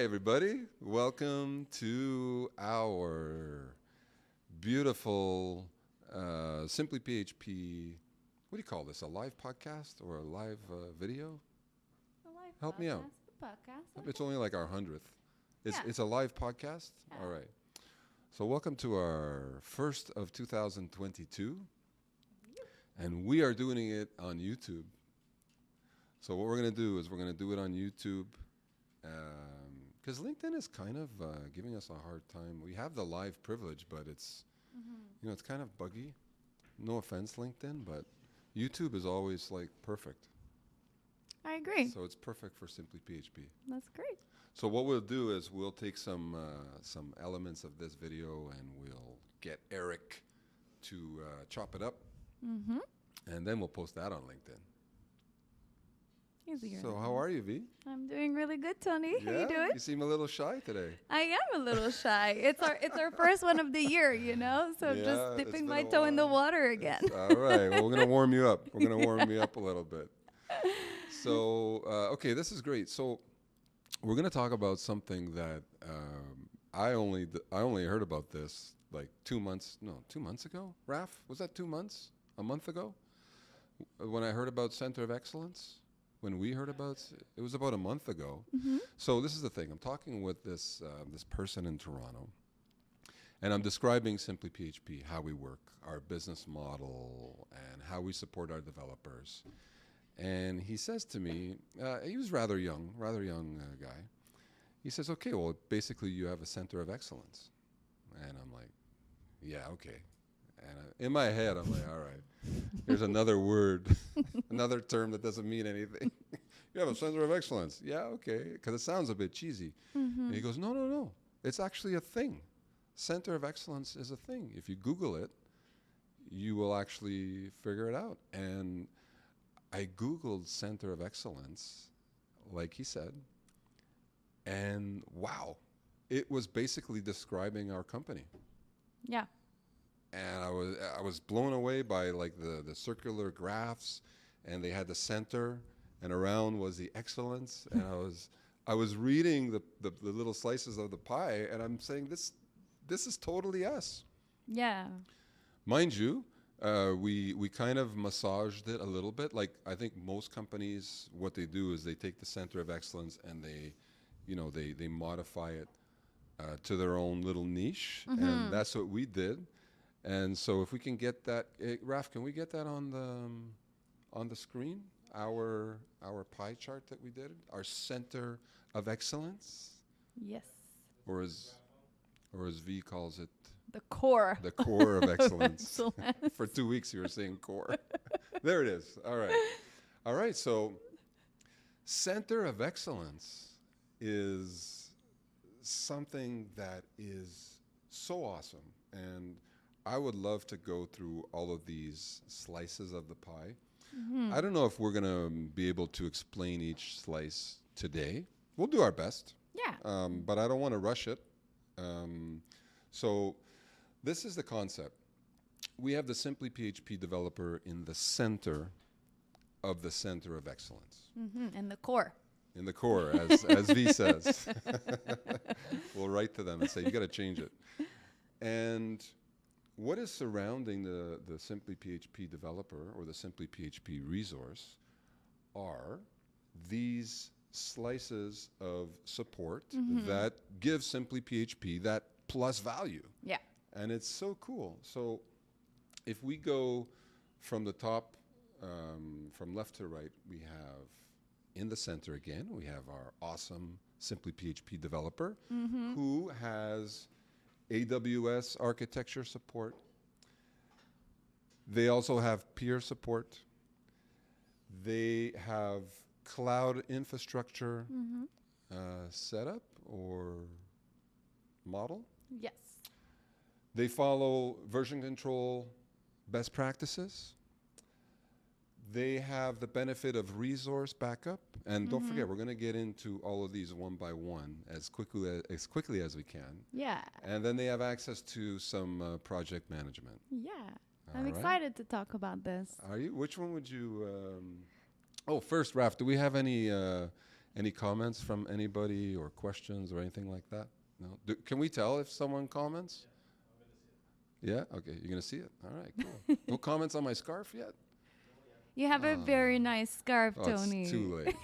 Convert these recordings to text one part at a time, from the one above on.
everybody. Welcome to our beautiful Simply PHP. What do you call this? A live podcast or a live video? A live Help me out. Podcast. It's only like our 100th. Yeah. It's a live podcast? Yeah. All right. So welcome to our first of 2022. And we are doing it on YouTube. So what we're going to do is we're going to do it on YouTube. Because LinkedIn is kind of giving us a hard time. We have the live privilege, but it's, it's kind of buggy. No offense, LinkedIn, but YouTube is always like perfect. I agree. So it's perfect for Simply PHP. That's great. So what we'll do is we'll take some elements of this video and we'll get Eric to chop it up. Mm-hmm. And then we'll post that on LinkedIn. Easier. So how are you, V? I'm doing really good, Tony. How you doing? You seem a little shy today. I am a little shy. It's our first one of the year, So Yeah, just it's dipping been my a toe in the while. water again. All right. Well, we're going to warm you up. We're going to warm you up a little bit. So, okay, this is great. So we're going to talk about something that I only heard about this like 2 months ago. Raf, was that 2 months? A month ago? When I heard about Center of Excellence? When we heard about it was about a month ago. Mm-hmm. So this is the thing. I'm talking with this person in Toronto, and I'm describing Simply PHP, how we work, our business model, and how we support our developers. And he says to me, he was rather young guy. He says, "Okay, well, basically you have a center of excellence," and I'm like, "Yeah, okay." And in my head, I'm like, all right, here's another word, another term that doesn't mean anything. You have a center of excellence. Yeah, okay, because it sounds a bit cheesy. Mm-hmm. And he goes, no. It's actually a thing. Center of excellence is a thing. If you Google it, you will actually figure it out. And I Googled center of excellence, like he said, and wow, it was basically describing our company. Yeah. And I was blown away by like the circular graphs, and they had the center, and around was the excellence. And I was reading the little slices of the pie, and I'm saying this is totally us. Yeah. Mind you, we kind of massaged it a little bit. Like I think most companies, what they do is they take the center of excellence and they modify it to their own little niche, and that's what we did. And so if we can get that, Raf, can we get that on the screen? Our pie chart that we did, our center of excellence, Yes. or as V calls it, The core. the core of excellence. Excellence. For 2 weeks you were saying core. There it is. All right. So center of excellence is something that is so awesome, and I would love to go through all of these slices of the pie. I don't know if we're going to be able to explain each slice today. We'll do our best. Yeah. But I don't want to rush it. So this is the concept. We have the Simply PHP developer in the center of the center of excellence. And the core. In the core, as V says. We'll write to them and say, you got to change it. And what is surrounding the Simply PHP developer or the Simply PHP resource are these slices of support that give Simply PHP that plus value. Yeah. And it's so cool. So if we go from the top, from left to right, we have in the center again, we have our awesome Simply PHP developer who has AWS architecture support. They also have peer support. They have cloud infrastructure setup or model. Yes. They follow version control best practices. They have the benefit of resource backup. And don't forget, we're going to get into all of these one by one as quickly as we can. Yeah. And then they have access to some project management. Yeah. All I'm right. excited to talk about this. Are you? Which one would you? Oh, first, Raf, do we have any Any comments from anybody or questions or anything like that? No? Can we tell if someone comments? Yeah? Okay, you're going to see it? All right, cool. No comments on my scarf yet? You have a very nice scarf, Oh, Tony. it's too late.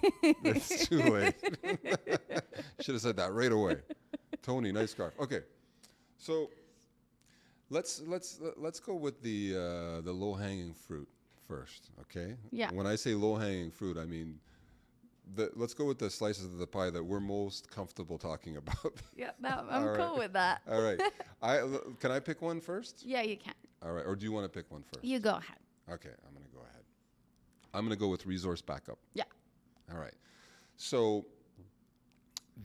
It's too late. Should have said that right away. Tony, nice scarf. Okay, so let's go with the low hanging fruit first. Okay. Yeah. When I say low hanging fruit, I mean let's go with the slices of the pie that we're most comfortable talking about. Yeah, no, I'm All cool right. with that. All right. Can I pick one first? Yeah, you can. All right. Or do you want to pick one first? You go ahead. Okay, I'm going to go ahead. I'm going to go with resource backup. Yeah. All right. So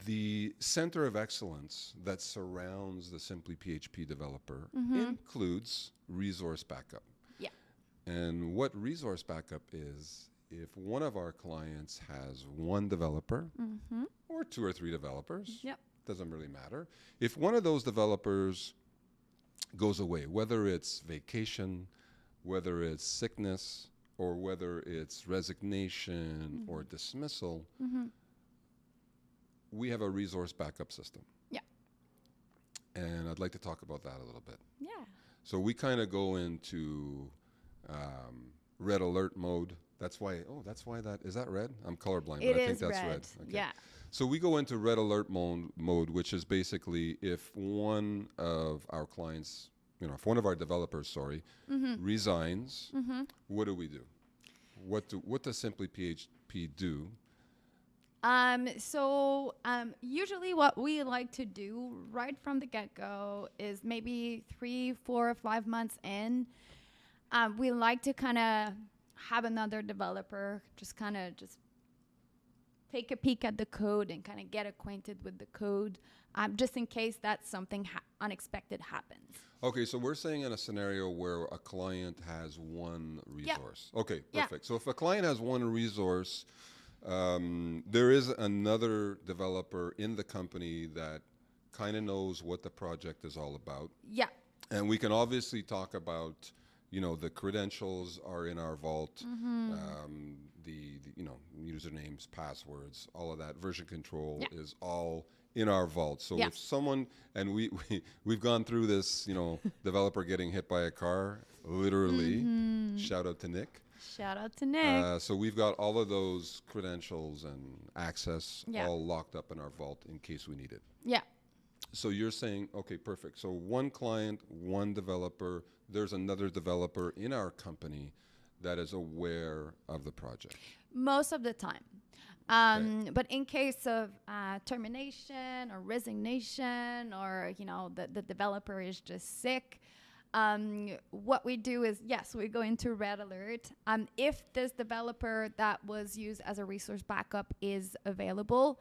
the center of excellence that surrounds the Simply PHP developer includes resource backup. Yeah. And what resource backup is, if one of our clients has one developer or two or three developers, Yep. doesn't really matter. If one of those developers goes away, whether it's vacation, whether it's sickness, or whether it's resignation or dismissal, we have a resource backup system. Yeah. And I'd like to talk about that a little bit. Yeah. So we kind of go into red alert mode. That's why is that red? I'm colorblind, It but I think is that's red. red. Okay. Yeah. So we go into red alert mode, which is basically if one of our clients, if one of our developers, resigns, what do we do? What does Simply PHP do? Usually what we like to do right from the get-go is maybe 3, 4, 5 months in, we like to kind of have another developer just take a peek at the code and kind of get acquainted with the code, just in case that something unexpected happens. Okay, so we're saying in a scenario where a client has one resource. Yeah. Okay, perfect. Yeah. So if a client has one resource, there is another developer in the company that kind of knows what the project is all about. Yeah. And we can obviously talk about, the credentials are in our vault, the usernames, passwords, all of that. Version control is all in our vault. So if someone, and we've gone through this, developer getting hit by a car, literally, shout out to Nick. Shout out to Nick. So we've got all of those credentials and access all locked up in our vault in case we need it. Yeah. So you're saying, okay, perfect. So one client, one developer, there's another developer in our company that is aware of the project. Most of the time. But in case of termination or resignation, or the developer is just sick, what we do is, yes, we go into red alert. If this developer that was used as a resource backup is available,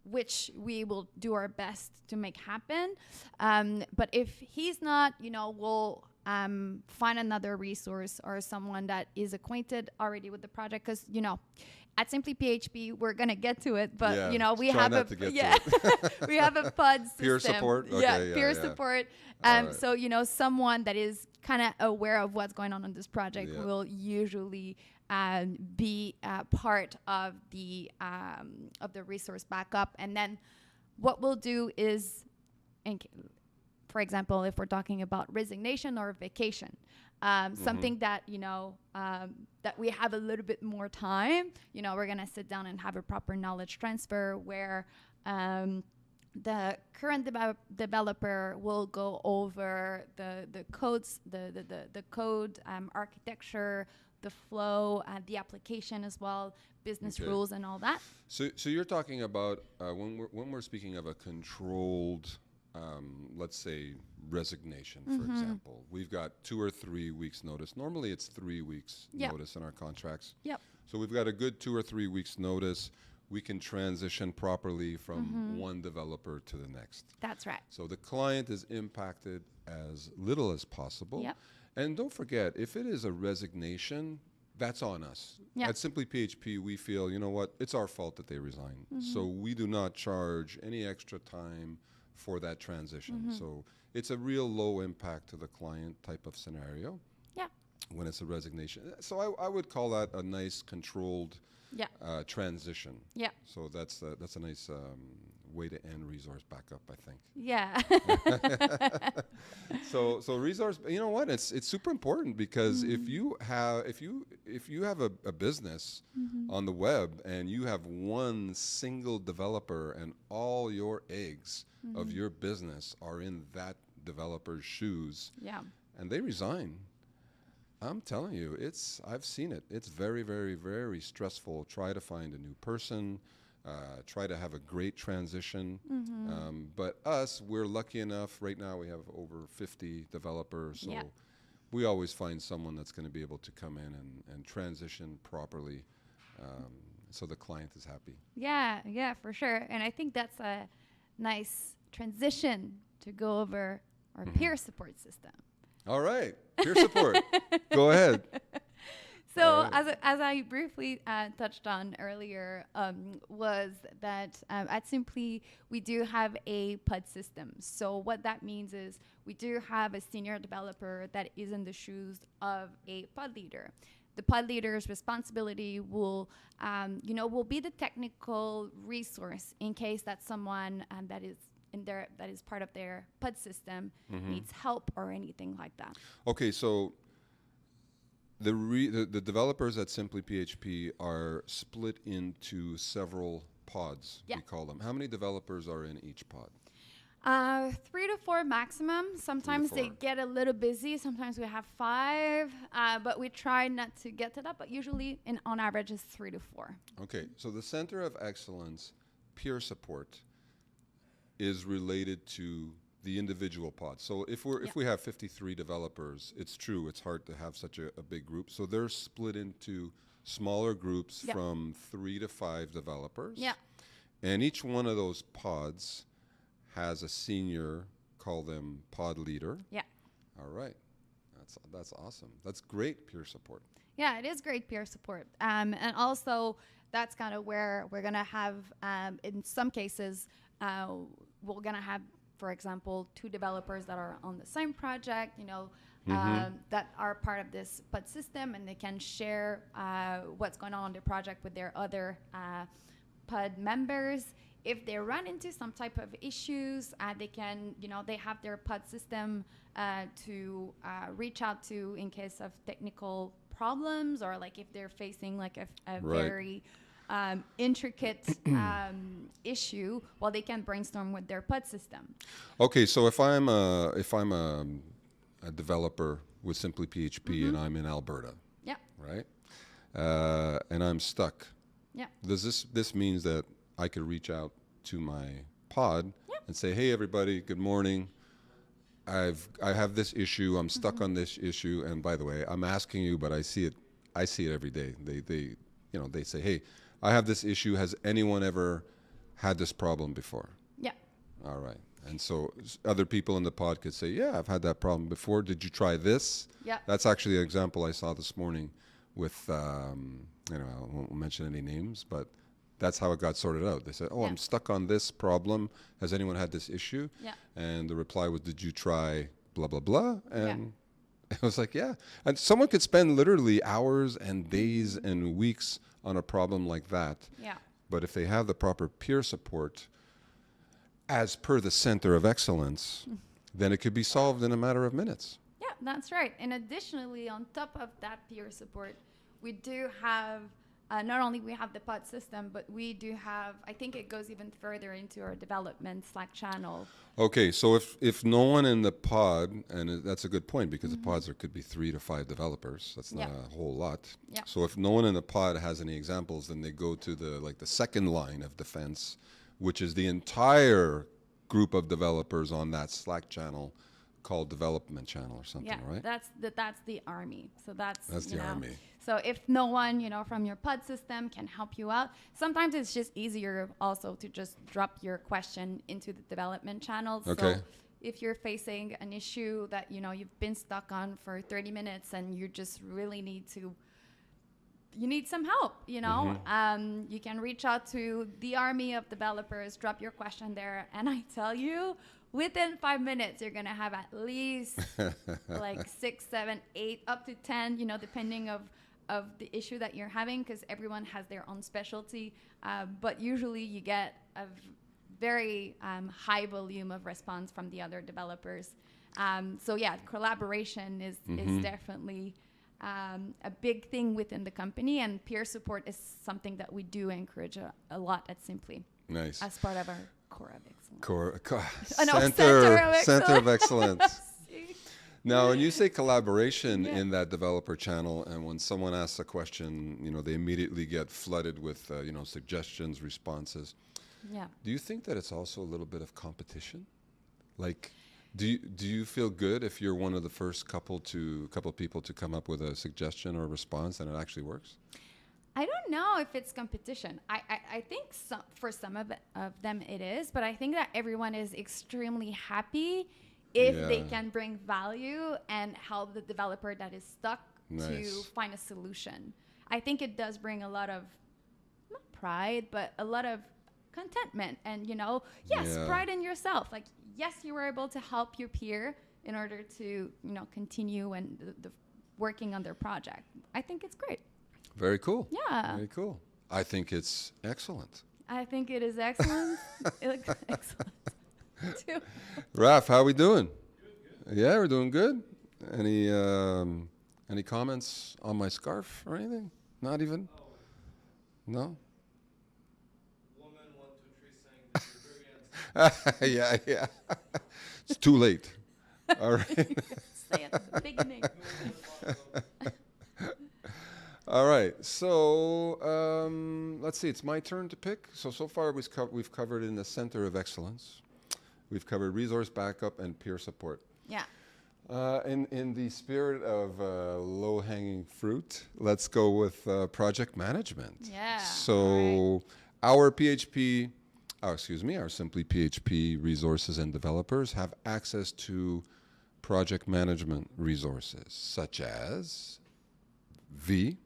which we will do our best to make happen. But if he's not, we'll find another resource or someone that is acquainted already with the project, because at Simply PHP we're gonna get to it, but we have we have a pod system. Peer support. Okay, peer support. Right. So someone that is kind of aware of what's going on this project will usually be part of the resource backup. And then what we'll do is, for example, if we're talking about resignation or vacation, something that that we have a little bit more time, we're gonna sit down and have a proper knowledge transfer where the current developer will go over the codes, the code architecture, the flow, the application as well, business rules and all that. So you're talking about when we're speaking of a controlled, let's say resignation, for example, we've got 2 or 3 weeks notice. Normally it's 3 weeks notice in our contracts. Yep. So we've got a good 2 or 3 weeks notice. We can transition properly from one developer to the next. That's right. So the client is impacted as little as possible. Yep. And don't forget, if it is a resignation, that's on us. Yep. At Simply PHP, we feel, it's our fault that they resign. So we do not charge any extra time for that transition. So it's a real low impact to the client type of scenario. Yeah. When it's a resignation. So I would call that a nice controlled Yeah. transition. Yeah. So that's a nice way to end resource backup, I think. Yeah. So resource, you know what? It's super important because if you have a business on the web and you have one single developer and all your eggs of your business are in that developer's shoes, Yeah. and they resign, I'm telling you, I've seen it. It's very, very, very stressful. Try to find a new person. Try to have a great transition. But we're lucky enough. Right now, we have over 50 developers, so Yeah. we always find someone that's going to be able to come in and transition properly, so the client is happy. Yeah, yeah, for sure. And I think that's a nice transition to go over our peer support system. All right, peer support. Go ahead. So All right. as I briefly touched on earlier, was that at Simply we do have a PUD system. So what that means is we do have a senior developer that is in the shoes of a PUD leader. The PUD leader's responsibility will be the technical resource in case that someone that is part of their PUD system needs help or anything like that. Okay, so the developers at Simply PHP are split into several pods. Yeah. We call them. How many developers are in each pod? 3 to 4 maximum. Sometimes they 4. get a little busy. Sometimes we have 5, but we try not to get to that. But usually, on average, it's 3 to 4. Okay, so the Center of Excellence peer support is related to the individual pods. So if we have 53 developers, it's true, it's hard to have such a big group. So they're split into smaller groups from 3 to 5 developers. Yeah. And each one of those pods has a senior, call them pod leader. Yeah. All right. That's awesome. That's great peer support. Yeah, it is great peer support. And also, that's kind of where we're going to have, in some cases, we're going to have, for example, 2 developers that are on the same project, that are part of this PUD system, and they can share what's going on the project with their other PUD members. If they run into some type of issues, they can, they have their PUD system to reach out to in case of technical problems, or like if they're facing like a Right. very intricate issue, well, they can brainstorm with their PUD system. Okay, so if I'm a developer with Simply PHP and I'm in Alberta, Yeah. right? And I'm stuck. Yeah. Does this means that I could reach out to my pod and say, "Hey, everybody, good morning. I have this issue. I'm stuck on this issue. And by the way, I'm asking you, but I see it every day. They say, hey, I have this issue. Has anyone ever had this problem before?" Yeah. All right. And so other people in the pod could say, "Yeah, I've had that problem before. Did you try this?" Yeah. That's actually an example I saw this morning with, I won't mention any names, but that's how it got sorted out. They said, "Oh, I'm stuck on this problem. Has anyone had this issue?" Yeah. And the reply was, "Did you try blah, blah, blah?" And I was like, yeah. And someone could spend literally hours and days and weeks on a problem like that. Yeah. But if they have the proper peer support, as per the Center of Excellence, then it could be solved in a matter of minutes. Yeah, that's right. And additionally, on top of that peer support, we do have, not only we have the PUD system, but we do have, I think it goes even further into our development Slack channel. Okay, so if no one in the pod, and that's a good point because the pods could be 3 to 5 developers. That's not a whole lot. Yeah. So if no one in the pod has any examples, then they go to the second line of defense, which is the entire group of developers on that Slack channel called development channel or something, Yeah, right? that's the army. So that's the army. So if no one, from your PUD system can help you out, sometimes it's just easier also to just drop your question into the development channel. Okay. So if you're facing an issue that, you've been stuck on for 30 minutes and you just really need some help, you can reach out to the army of developers, drop your question there, and I tell you, within 5 minutes, you're going to have at least like 6, 7, 8, up to 10, depending of of the issue that you're having, because everyone has their own specialty. But usually you get a very high volume of response from the other developers. So yeah, collaboration is definitely a big thing within the company, and peer support is something that we do encourage a lot at Simply. Nice. As part of our core of excellence. Center of excellence. Now, when you say collaboration in that developer channel, and when someone asks a question, they immediately get flooded with, suggestions, responses. Yeah. Do you think that it's also a little bit of competition? Like, do you feel good if you're one of the first couple people to come up with a suggestion or a response and it actually works? I don't know if it's competition. I think for some of them it is, but I think that everyone is extremely happy if they can bring value and help the developer that is stuck to find a solution. I think it does bring a lot of, not pride, but a lot of contentment and, pride in yourself. Like, yes, you were able to help your peer in order to, continue and the working on their project. I think it's great. Very cool. Yeah. Very cool. I think it's excellent. I think it is excellent. It looks excellent too. Raf, how we doing? Good. Yeah, we're doing good. Any comments on my scarf or anything? Not even? No? Woman 1, 2, 3 saying that you're very Yeah. It's too late. All right. Say it at the beginning. All right. So let's see. It's my turn to pick. So far we've covered in the center of excellence. We've covered resource backup and peer support. Yeah. In the spirit of low-hanging fruit, let's go with project management. Yeah. So our Simply PHP resources and developers have access to project management resources such as Me.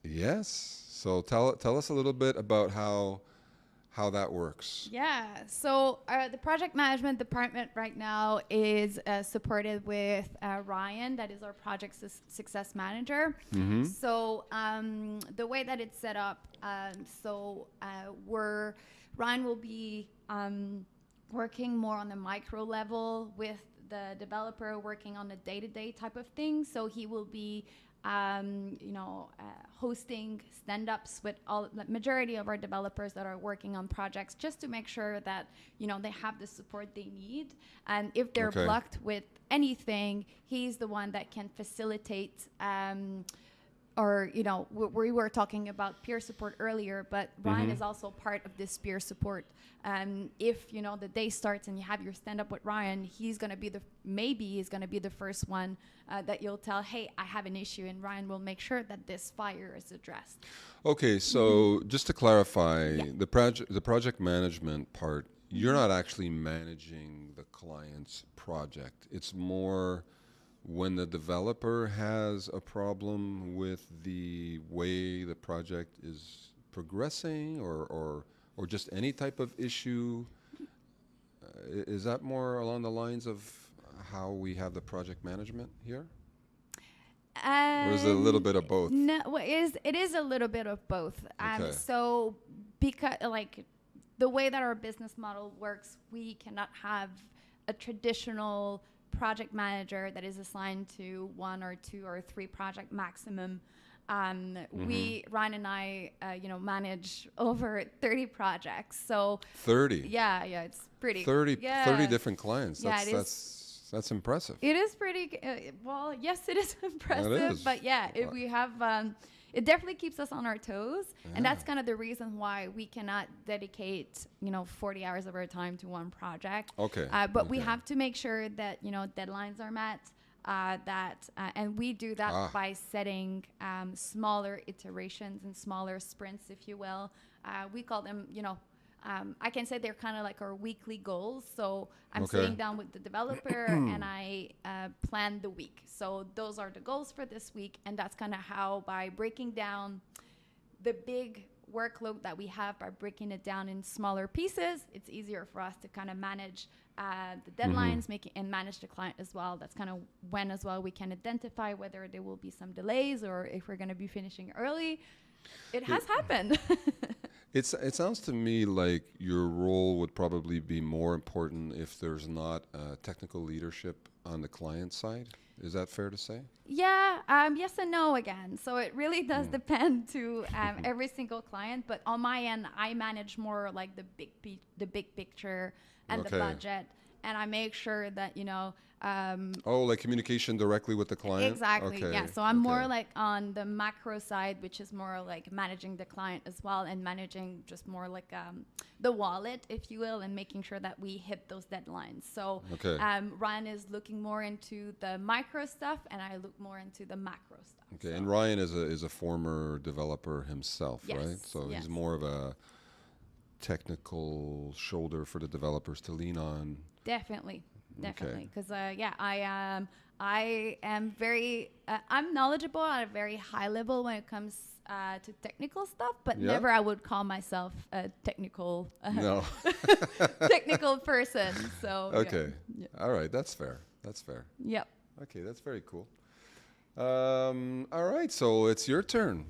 Yes. So tell us a little bit about how that works. Yeah. So the project management department right now is supported with Ryan, that is our project success manager. Mm-hmm. So the way that it's set up, Ryan will be working more on the micro level with the developer, working on the day-to-day type of thing. So he will be hosting stand-ups with the majority of our developers that are working on projects, just to make sure that they have the support they need. And if they're blocked with anything, he's the one that can facilitate. We were talking about peer support earlier, but Ryan is also part of this peer support. If the day starts and you have your stand up with Ryan, he's going to be the first one that you'll tell, hey, I have an issue, and Ryan will make sure that this fire is addressed. Okay, so just to clarify, the project management part, you're not actually managing the client's project. It's more when the developer has a problem with the way the project is progressing or just any type of issue. Is that more along the lines of how we have the project management here? Or is it a little bit of both? No, it is a little bit of both. Okay. So because the way that our business model works, we cannot have a traditional project manager that is assigned to 1 or 2 or 3 project maximum. Ryan and I, manage over 30 projects. So 30. Yeah, it's pretty. 30 different clients. Yeah, That's impressive. It is pretty. Well, yes, it is impressive. It is. But yeah, we have. It definitely keeps us on our toes, and that's kind of the reason why we cannot dedicate 40 hours of our time to one project. Okay. But we have to make sure that deadlines are met. And we do that by setting smaller iterations and smaller sprints, if you will. We call them, I can say they're kind of like our weekly goals. So I'm sitting down with the developer and I plan the week. So those are the goals for this week. And that's kind of how, by breaking down the big workload that we have by breaking it down in smaller pieces, it's easier for us to kind of manage the deadlines, and manage the client as well. That's kind of when as well we can identify whether there will be some delays or if we're going to be finishing early. It has happened. It sounds to me like your role would probably be more important if there's not technical leadership on the client side. Is that fair to say? Yeah, yes and no again. So it really does depend to every single client. But on my end, I manage more like the big picture and the budget, and I make sure that like communication directly with the client? Exactly. Okay. Yeah. So I'm more like on the macro side, which is more like managing the client as well, and managing just more like the wallet, if you will, and making sure that we hit those deadlines. So Ryan is looking more into the micro stuff, and I look more into the macro stuff. Okay. So. And Ryan is a former developer himself, Yes, right? So yes. he's more of a technical shoulder for the developers to lean on. Definitely, because I am very I'm knowledgeable at a very high level when it comes to technical stuff, but never I would call myself a technical technical person. So all right, that's fair. Yep. Okay, that's very cool. All right, so it's your turn.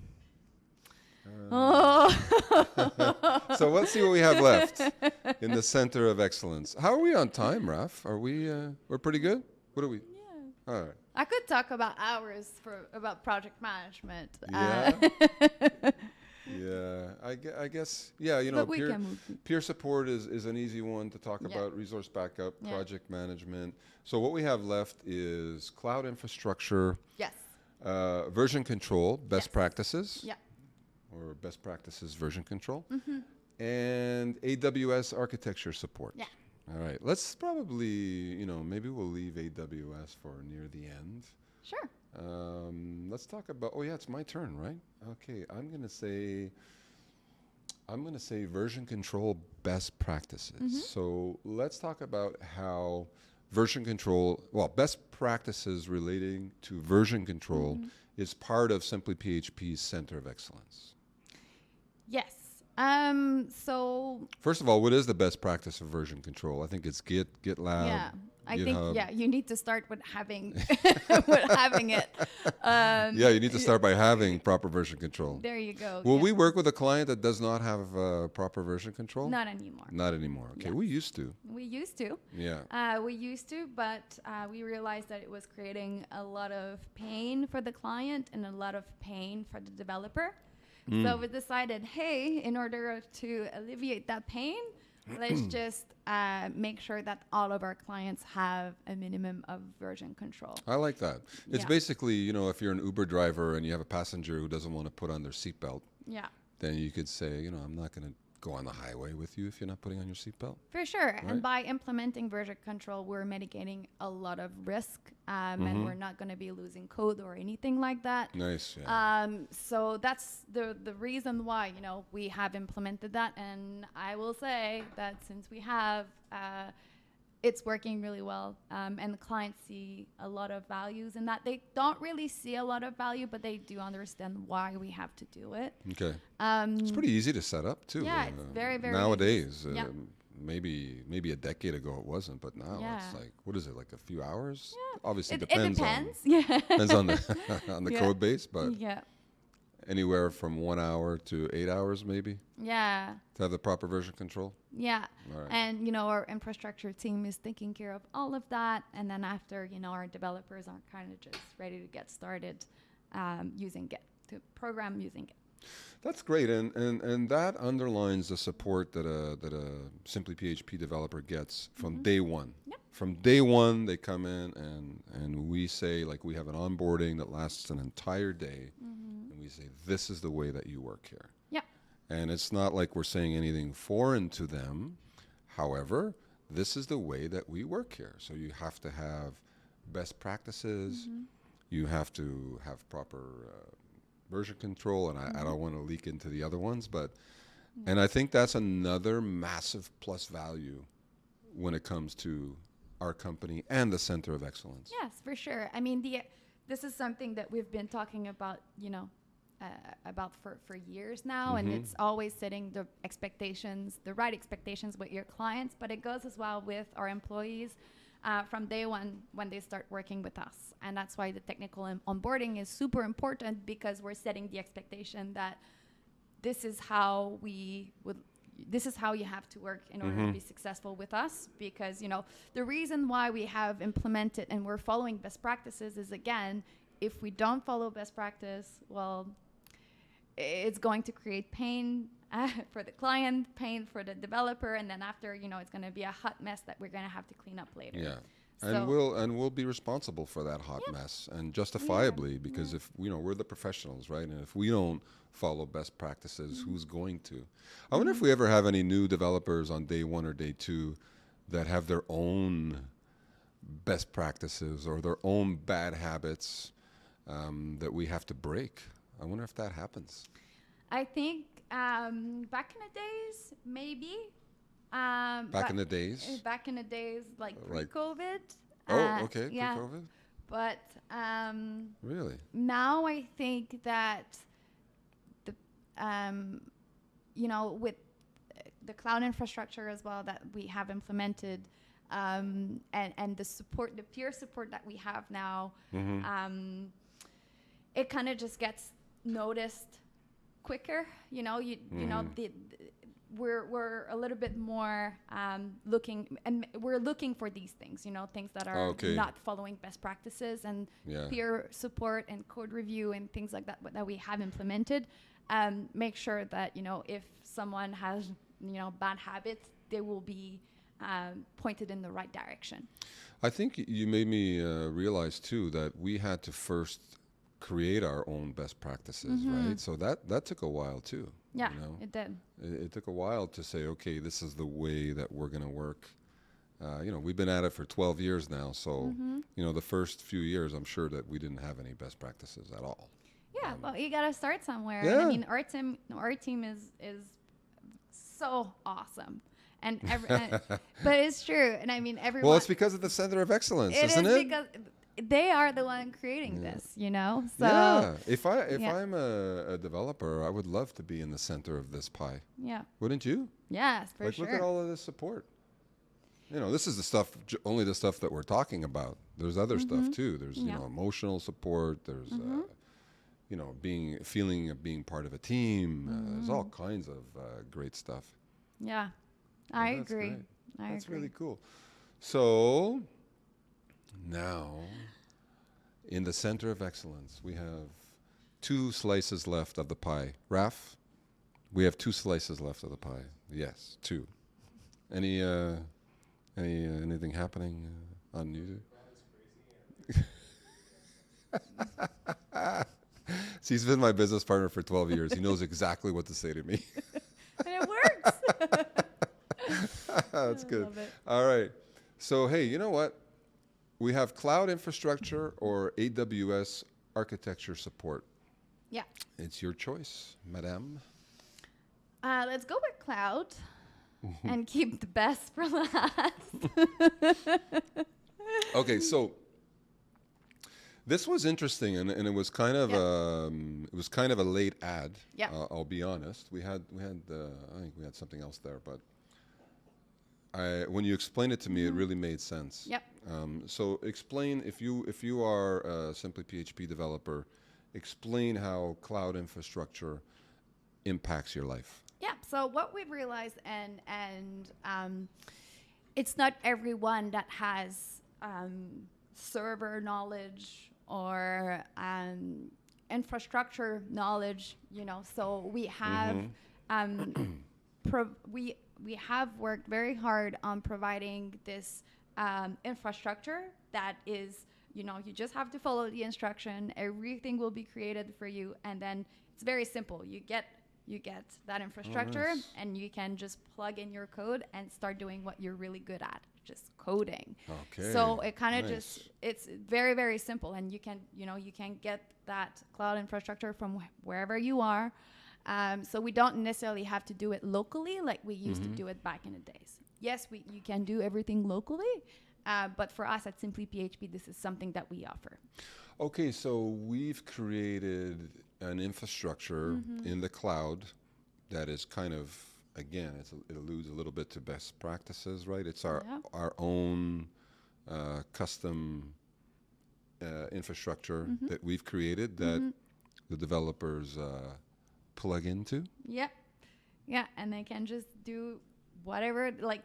So let's see what we have left in the center of excellence. How are we on time, Raf? Are we? We're pretty good. What are we? Yeah. All right. I could talk about hours about project management. Yeah. Yeah. I guess. Yeah. But we can move. Peer support is an easy one to talk about. Resource backup, project management. So what we have left is cloud infrastructure. Yes. Version control, best practices. Yeah. Or best practices version control, and AWS architecture support. Yeah. All right. Let's probably, maybe we'll leave AWS for near the end. Sure. Let's talk about. Oh yeah, it's my turn, right? Okay. I'm gonna say version control best practices. So let's talk about how version control. Well, best practices relating to version control is part of Simply PHP's Center of Excellence. Yes. So first of all, what is the best practice of version control? I think it's GitLab. Yeah, I GitHub. think you need to start with having it. You need to start by having proper version control. There you go. Will we work with a client that does not have proper version control? Not anymore. Not anymore. Okay, we used to. We used to. Yeah. We used to, but we realized that it was creating a lot of pain for the client and a lot of pain for the developer. So we decided, hey, in order to alleviate that pain, let's just make sure that all of our clients have a minimum of version control. I like that. It's basically, if you're an Uber driver and you have a passenger who doesn't want to put on their seatbelt, then you could say, I'm not going to go on the highway with you if you're not putting on your seatbelt. For sure. Right? And by implementing version control, we're mitigating a lot of risk, and we're not going to be losing code or anything like that. Nice. Yeah. So that's the reason why, we have implemented that. And I will say that since we have, it's working really well, and the clients see a lot of values in that. They don't really see a lot of value, but they do understand why we have to do it. Okay. It's pretty easy to set up too. Yeah, it's very, very nowadays. easy. Maybe a decade ago it wasn't, but now it's like, what is it, like a few hours? Yeah. Obviously it depends. depends. Depends on the on the code base, but yeah. Anywhere from 1 hour to 8 hours, maybe. Yeah. To have the proper version control. Yeah. All right. And our infrastructure team is taking care of all of that, and then after our developers are kind of just ready to get started using Git, to program using Git. That's great, and that underlines the support that a Simply PHP developer gets from day one. Yep. From day one, they come in and we say, like, we have an onboarding that lasts an entire day, and we say, this is the way that you work here. Yep. And it's not like we're saying anything foreign to them. However, this is the way that we work here. So you have to have best practices. You have to have proper version control, and I don't want to leak into the other ones, but and I think that's another massive plus value when it comes to our company and the Center of Excellence. Yes, for sure. I mean, this is something that we've been talking about, for years now, and it's always setting the expectations, the right expectations with your clients, but it goes as well with our employees from day one when they start working with us. And that's why the technical onboarding is super important, because we're setting the expectation that this is how you have to work in order to be successful with us. Because, the reason why we have implemented and we're following best practices is, again, if we don't follow best practice, well, it's going to create pain for the client, pain for the developer, and then after, it's going to be a hot mess that we're going to have to clean up later. Yeah. So And we'll be responsible for that hot mess, and justifiably, because if we're the professionals, right? And if we don't follow best practices, who's going to? I wonder if we ever have any new developers on day one or day two that have their own best practices or their own bad habits that we have to break. I wonder if that happens. I think back in the days, maybe. Back in the days, like pre-COVID. Okay, Yeah. pre-COVID. But Really? now I think that the with the cloud infrastructure as well that we have implemented, and the support, the peer support that we have now, it kind of just gets noticed quicker. We're a little bit more looking for these things, things that are not following best practices, and peer support and code review and things like that we have implemented. Make sure that, if someone has, bad habits, they will be pointed in the right direction. I think you made me realize too that we had to first create our own best practices, right? So that took a while too. Yeah, it did. It took a while to say, okay, this is the way that we're going to work. We've been at it for 12 years now, so the first few years, I'm sure that we didn't have any best practices at all. Yeah, well, you got to start somewhere. Yeah. And I mean, our team is so awesome. And but it's true. And I mean, everyone. Well, it's because of the Center of Excellence, isn't it? Because they are the one creating this, So yeah. If I'm a developer, I would love to be in the center of this pie. Yeah. Wouldn't you? Yes, for sure. Look at all of this support. This is the stuff, only the stuff that we're talking about. There's other stuff too. There's emotional support. There's feeling of being part of a team. There's all kinds of great stuff. Yeah, I agree. That's really cool. So now, in the Center of Excellence, we have 2 slices left of the pie. Raf, we have 2 slices left of the pie. Yes, 2. Anything happening on YouTube? See, he's been my business partner for 12 years. He knows exactly what to say to me. And it works. That's good. Love it. All right. So, hey, you know what? We have cloud infrastructure or AWS architecture support. Yeah. It's your choice, madame. Let's go with cloud and keep the best for last. Okay, so this was interesting, and it was kind of a late ad. Yeah. I'll be honest. We had I think we had something else there, but when you explained it to me, it really made sense. Yep. So explain, if you are a Simply PHP developer, explain how cloud infrastructure impacts your life. Yeah. So what we've realized, and it's not everyone that has server knowledge or infrastructure knowledge. So we have we have worked very hard on providing this infrastructure that is, you just have to follow the instruction. Everything will be created for you, and then it's very simple. You get that infrastructure, and you can just plug in your code and start doing what you're really good at, just coding. Okay. So it kind of it's very, very simple, and you can get that cloud infrastructure from wherever you are. So we don't necessarily have to do it locally like we used to do it back in the days. Yes, you can do everything locally, but for us at Simply PHP, this is something that we offer. Okay, so we've created an infrastructure in the cloud that is kind of, again, it alludes a little bit to best practices, right? It's our own custom infrastructure that we've created that the developers plug into. Yeah. Yeah, and they can just do whatever, like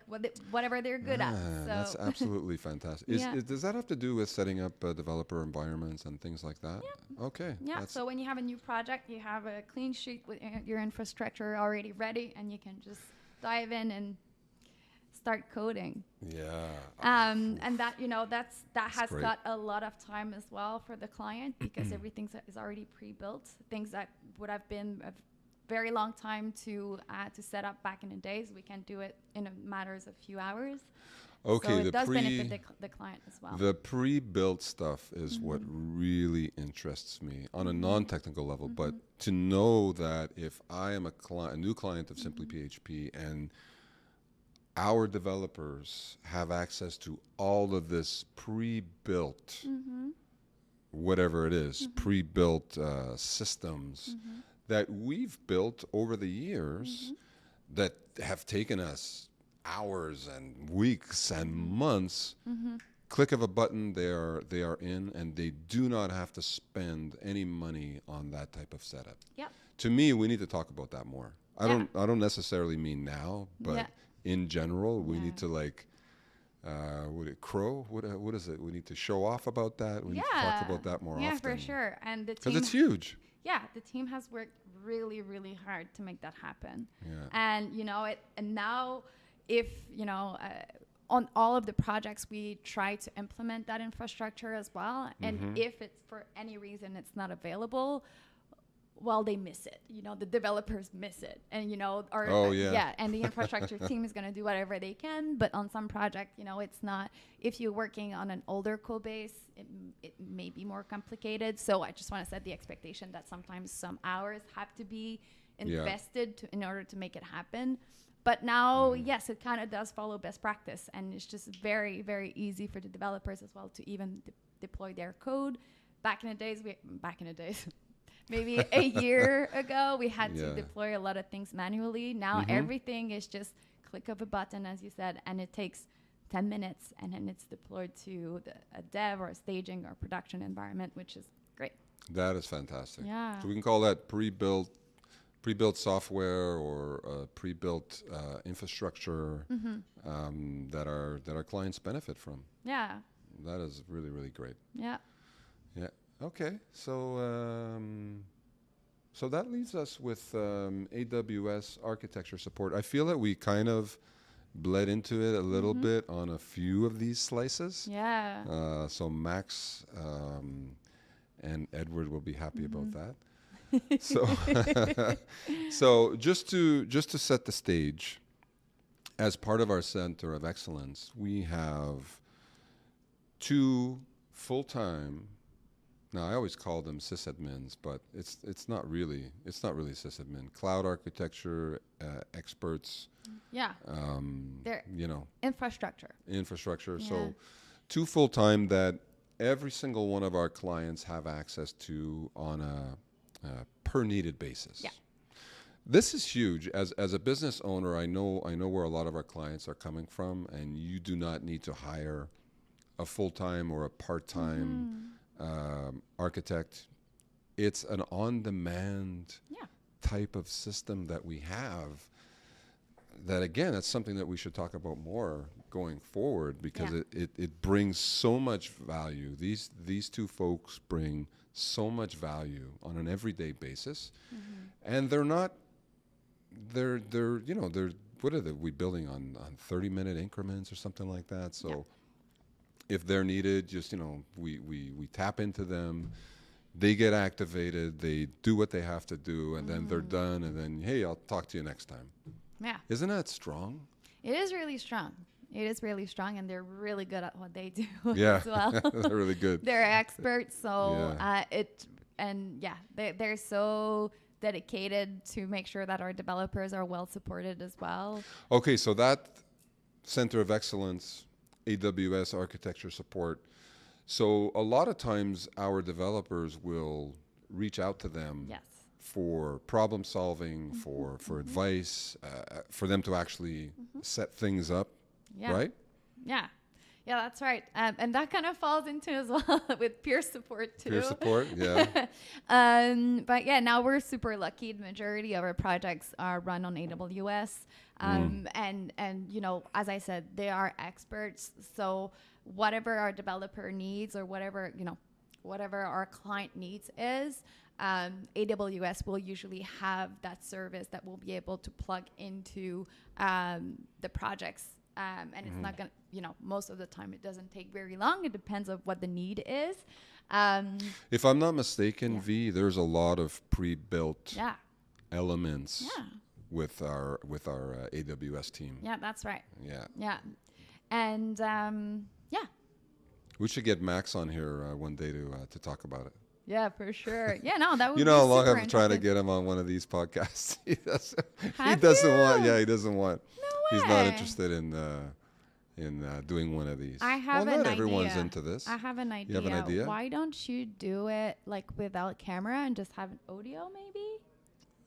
whatever they're good at. So That's absolutely fantastic. Does that have to do with setting up developer environments and things like that? Yeah. Okay. Yeah. So when you have a new project, you have a clean sheet with your infrastructure already ready, and you can just dive in and start coding. Yeah. And that that has great. got a lot of time as well for the client because everything is already pre-built. Things that would have been a very long time to set up back in the days, we can do it in a matters of few hours. Okay, so it does benefit the client as well. The pre-built stuff is what really interests me on a non-technical level. But to know that if I am a new client of Simply PHP and our developers have access to all of this pre-built, whatever it is, pre-built systems that we've built over the years that have taken us hours and weeks and months. Click of a button, they are in, and they do not have to spend any money on that type of setup. Yep. To me, we need to talk about that more. I don't necessarily mean now, but in general, we need to what is it? We need to show off about that. We need to talk about that more often. Yeah, for sure. And the team, because it's huge. Yeah, the team has worked really, really hard to make that happen. Yeah. And and now, if on all of the projects, we try to implement that infrastructure as well. And if it's for any reason it's not available, well, they miss it. The developers miss it, and and the infrastructure team is going to do whatever they can. But on some project, it's not. If you're working on an older code base, it may be more complicated. So I just want to set the expectation that sometimes some hours have to be invested in order to make it happen. But now, yes, it kind of does follow best practice, and it's just very, very easy for the developers as well to even deploy their code. Back in the days. Maybe a year ago, we had to deploy a lot of things manually. Now everything is just click of a button, as you said, and it takes 10 minutes, and then it's deployed to a dev or a staging or production environment, which is great. That is fantastic. Yeah. So we can call that pre-built software or pre-built infrastructure that our clients benefit from. Yeah. That is really, really great. Yeah. Yeah. Okay, so that leaves us with AWS architecture support. I feel that we kind of bled into it a little bit on a few of these slices. Yeah. So Max and Edward will be happy about that. So just to set the stage, as part of our Center of Excellence, we have 2 full-time. Now, I always call them sysadmins, but it's not really sysadmin. Cloud architecture experts. Yeah. They're infrastructure. Infrastructure. Yeah. So 2 full-time that every single one of our clients have access to on a per needed basis. Yeah. This is huge. As a business owner, I know where a lot of our clients are coming from, and you do not need to hire a full-time or a part-time architect. It's an on-demand type of system that we have that, again, that's something that we should talk about more going forward because it brings so much value. These 2 folks bring so much value on an everyday basis, and they're what are we building on 30-minute increments or something like that. So if they're needed, just we tap into them, they get activated, they do what they have to do, and then they're done, and then hey, I'll talk to you next time. Yeah. Isn't that strong? It is really strong. It is really strong, and they're really good at what they do as well. They're really good. They're experts, so they're so dedicated to make sure that our developers are well supported as well. Okay, so that Center of Excellence, AWS architecture support. So a lot of times our developers will reach out to them Yes. for problem solving, for advice, for them to actually set things up, Yeah. right? Yeah. Yeah, that's right. And that kind of falls into as well with peer support too. Peer support, yeah. But yeah, now we're super lucky. The majority of our projects are run on AWS. And you know, as I said, they are experts. So whatever our developer needs or whatever, you know, whatever our client needs is, AWS will usually have that service that will be able to plug into the projects. And it's not going to, you know, most of the time it doesn't take very long. It depends on what the need is. If I'm not mistaken, Yeah. V, there's a lot of pre-built Yeah. elements Yeah. with our AWS team. Yeah, that's right. Yeah. Yeah. And yeah. We should get Max on here one day to talk about it. Yeah, for sure. Yeah, no, that would You be know how long super I've been trying to interesting. get him on one of these podcasts. He Have doesn't you? want. Yeah, he doesn't want. No He's not way. interested in doing one of these. I have well, an not everyone's idea. into this. I have an idea. You have an idea? Why don't you do it like without camera and just have an audio maybe?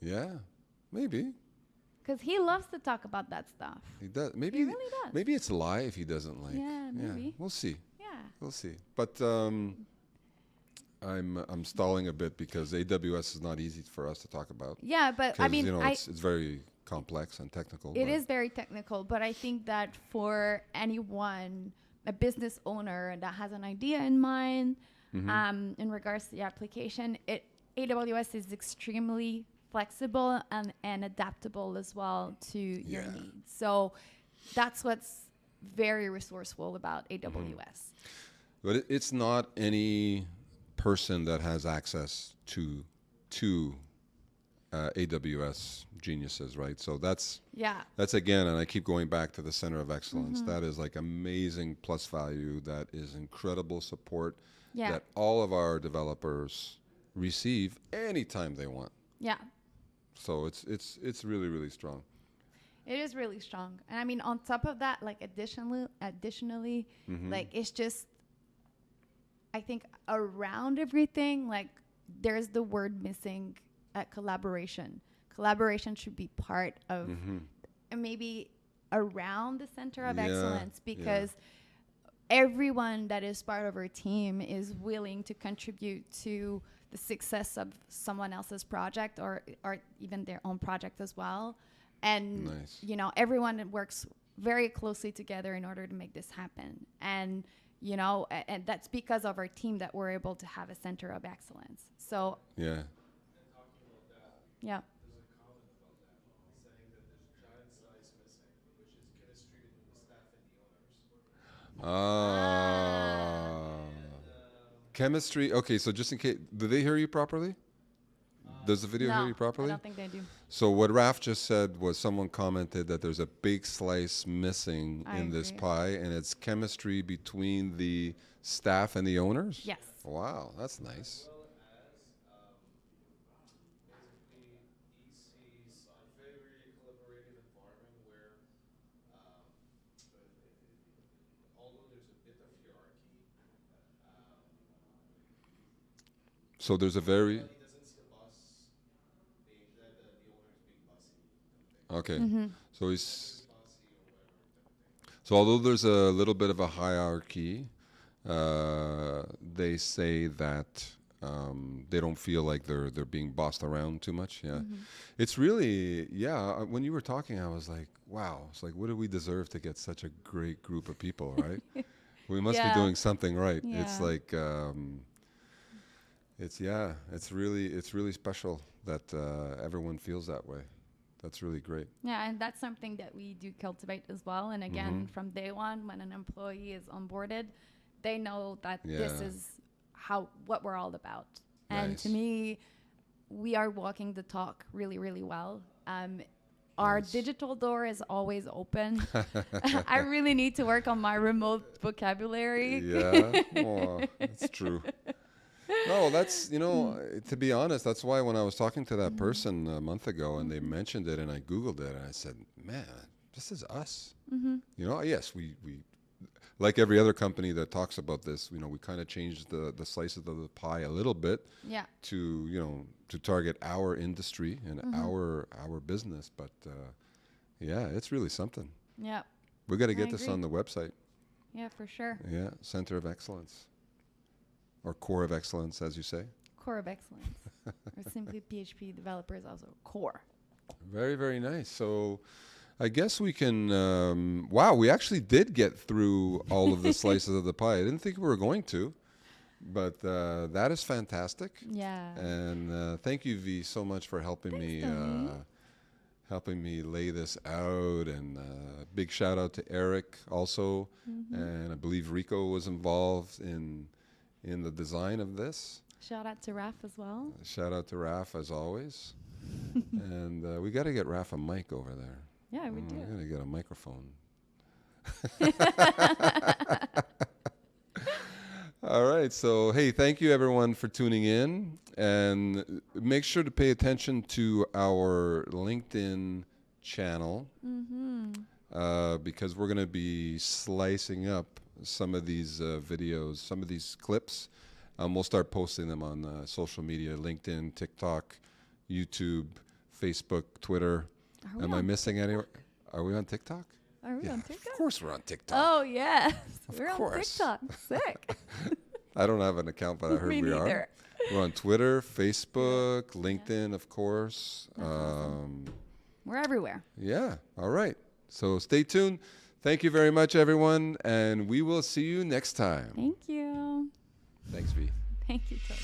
Yeah, maybe Because he loves to talk about that stuff. he does. Maybe He really does. Maybe it's live. He doesn't like. Yeah, maybe. We'll see. Yeah. We'll see. But I'm stalling a bit because AWS is not easy for us to talk about. Yeah, but I 'Cause, mean, you know, it's very complex and technical. it but is very technical, but I think that for anyone, a business owner that has an idea in mind, in regards to the application, AWS is extremely flexible and adaptable as well to your Yeah. needs. So that's what's very resourceful about AWS. But it's not any person that has access to AWS geniuses, right? So that's again, and I keep going back to the center of excellence. That is like amazing plus value. That is incredible support Yeah. that all of our developers receive anytime they want. Yeah. So it's really, really strong. It is really strong. And I mean, on top of that, like additionally, like it's just, I think around everything, like there's the word missing collaboration. Collaboration should be part of, and maybe around the center of Yeah, excellence, yeah. because everyone that is part of our team is willing to contribute to the success of someone else's project or even their own project as well. And, Nice. you know, everyone works very closely together in order to make this happen. And, you know, and that's because of our team that we're able to have a center of excellence. So, Yeah. And talking about that, yeah. there's a comment about that, saying that there's giant slice missing, which is chemistry between the staff and the owners. Chemistry. Okay, so just in case, do they hear you properly? Does the video No, hear you properly? I don't think they do. So what Raf just said was someone commented that there's a big slice missing I in this agree. pie, and it's chemistry between the staff and the owners? Yes. Wow, that's nice. As well as basically EC's a very collaborative environment where although there's a bit of hierarchy, So there's a very he doesn't see the boss being the owners being bossy, okay. Mm-hmm. So he's bossy or whatever. so although there's a little bit of a hierarchy, they say that they don't feel like they're being bossed around too much. Yeah, it's really when you were talking, I was like, wow. It's like, what do we deserve to get such a great group of people, right? We must Yeah. be doing something right. It's Yeah. like it's really special that everyone feels that way. That's really great. Yeah, and that's something that we do cultivate as well. And again, from day one, when an employee is onboarded, they know that this Yeah. is what we're all about. And to Nice. me, we are walking the talk really, really well. Our Nice. digital door is always open. I really need to work on my remote vocabulary. Yeah, oh, that's true. No, that's, to be honest, that's why when I was talking to that person a month ago and they mentioned it and I Googled it and I said, man, this is us. Yes, like every other company that talks about this, we kind of changed the slices of the pie a little bit Yeah. to to target our industry and our business. But yeah, it's really something. Yeah. We got to I get this agree. on the website. Yeah, for sure. Yeah, Center of Excellence, or Core of Excellence, as you say. Core of excellence. Or simply PHP developers also core. Very, very nice. So I guess we can, wow, we actually did get through all of the slices of the pie. I didn't think we were going to, but that is fantastic. Yeah. And thank you, V, so much for helping Thanks, me Tony. helping me lay this out. And big shout out to Eric also. And I believe Rico was involved in the design of this. Shout out to Raf as well. Shout out to Raf as always. And we got to get Raf a mic over there. Yeah, we We do. got to get a microphone. All right. So, hey, thank you everyone for tuning in. And make sure to pay attention to our LinkedIn channel because we're going to be slicing up some of these videos, some of these clips. We'll start posting them on social media, LinkedIn, TikTok, YouTube, Facebook, Twitter. Are we Am I on missing any? Are we on TikTok? Are we Yeah, on of TikTok? course we're on TikTok. Oh, yes. We're on course. TikTok. Sick. I don't have an account, but I heard Me we neither. are. We're on Twitter, Facebook, LinkedIn, of course. That's awesome. We're everywhere. Yeah. All right. So stay tuned. Thank you very much, everyone, and we will see you next time. Thank you. Thanks, V. Thank you, Tony.